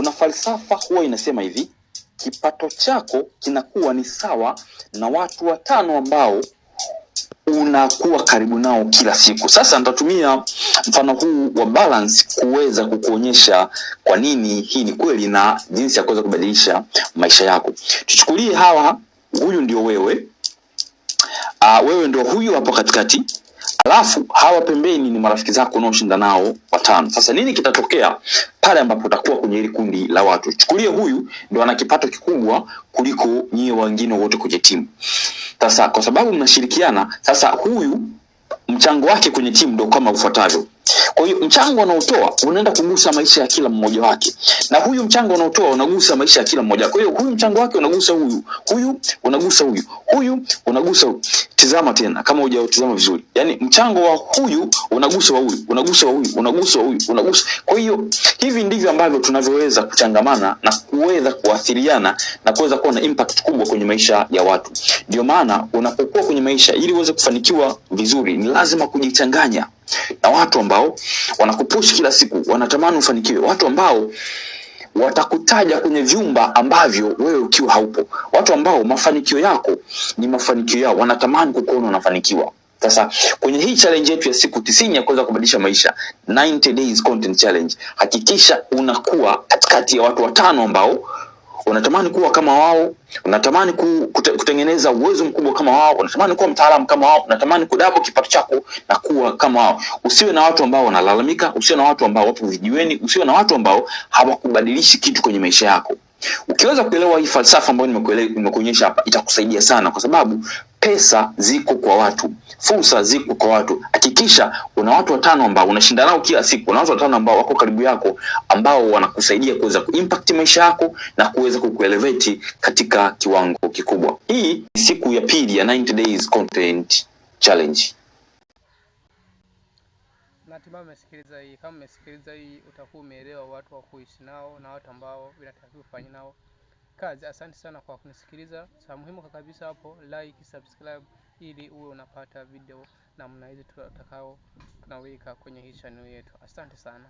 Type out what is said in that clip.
kuna falsafa huwa inasema hivi: kipato chako kinakuwa ni sawa na watu 5 ambao unakuwa karibu nao kila siku. Sasa nitatumia mfano huu wa balance kuweza kukuonyesha kwa nini hii ni kweli na jinsi ya kuweza kubadilisha maisha yako. Tuchukulie huyu ndio wewe. Wewe ndio huyu hapo katikati. Alafu hawa pembeni ni marafiki zako unaoshinda nao 5. Sasa nini kitatokea pale ambapo utakuwa kwenye hili kundi la watu? Chukulie huyu ndio ana kipato kikubwa kuliko nyie wengine wote kwenye timu. Sasa kwa sababu mnashirikiana, sasa huyu mchango wake kwenye timu ndio kama ufuatavyo. Kwa hiyo mchango anaotoa unaenda kugusa maisha ya kila mmoja wake, na huyu mchango anaotoa unagusa maisha ya kila mmoja. Kwa hiyo huyu mchango wake unagusa huyu unagusa huyu unagusa huyu. Tizama tena kama hujatazama vizuri. Yaani mchango wa huyu unagusa wa huyu, unagusa wa huyu, unagusa wa huyu, unagusa. Kwa hiyo hivi ndivyo ambavyo tunavyoweza kuchangamana na kuweza kuathiriana na kuweza kuwa na impact kubwa kwenye maisha ya watu. Ndio maana unapokuwa kwenye maisha, ili uweze kufanikiwa vizuri, ni lazima kujichanganya na watu ambao wanakupush kila siku, wanatamani ufanikiwe, watu ambao watakutaja kwenye vyumba ambavyo wewe ukiwa haupo, watu ambao mafanikio yako ni mafanikio yao, wanatamani kukuona unafanikiwa. Sasa kwenye hii challenge yetu ya siku 90 ya kuweza kubadilisha maisha, 90 days content challenge, hakikisha unakuwa katikati ya watu 5 ambao unatamani kuwa kama wao, unatamani kutengeneza uwezo mkubwa kama wao, unatamani kuwa mtaalamu kama wao, unatamani kudouble kipato chako na kuwa kama wao. Usiwe na watu ambao wanalalamika, usiwe na watu ambao wapo vijiweni, usiwe na watu ambao hawakubadilishi kitu kwenye maisha yako. Ukiweza kuelewa hii falsafa ambayo nimekuonyesha hapa, itakusaidia sana, kwa sababu pesa ziko kwa watu, fursa ziko kwa watu. Hakikisha una watu 5 ambao unashinda nao kila siku, una watu 5 ambao wako karibu yako, ambao wanakusaidia kuweza kuimpact maisha yako na kuweza kukuelevate katika kiwango kikubwa. Hii ni siku ya pili ya 90 days content challenge. Natumai umesikiliza hii. Kama umesikiliza hii, utakuwa umeelewa watu wa kuishi nao na watu ambao vinatakiwa kufanya nao kazi. Asante sana kwa kunisikiliza. Cha muhimu kabisa hapo, like, subscribe ili uwe unapata video namna hizi tutakao tunaweka kwenye hii channel yetu. Asante sana.